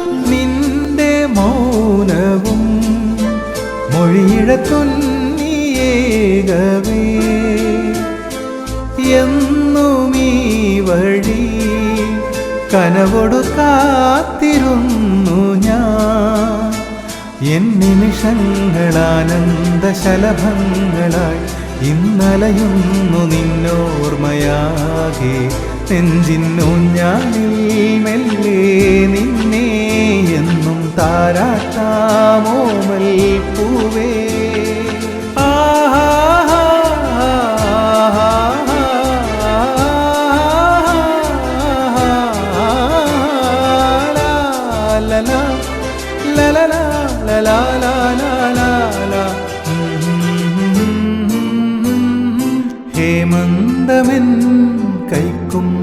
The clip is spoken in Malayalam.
നിന്റെ മൗനവും മൊഴിയിഴത്തുന്നിയേകവേ എന്നുമീ വഴി കനവൊടു കാത്തിരുന്നു ഞാൻ. എൻ നിമിഷങ്ങളാനന്ദശലഭങ്ങളായി ഇന്നലയുന്നു നിന്നോർമ്മയാകെ. നെഞ്ചിന്നൂഞ്ഞാലിൽ മെല്ലെ നിന്നെ എന്നും താരാട്ടാമോമൽ പൂവേ. ഹേമന്തമെൻ കൈക്കും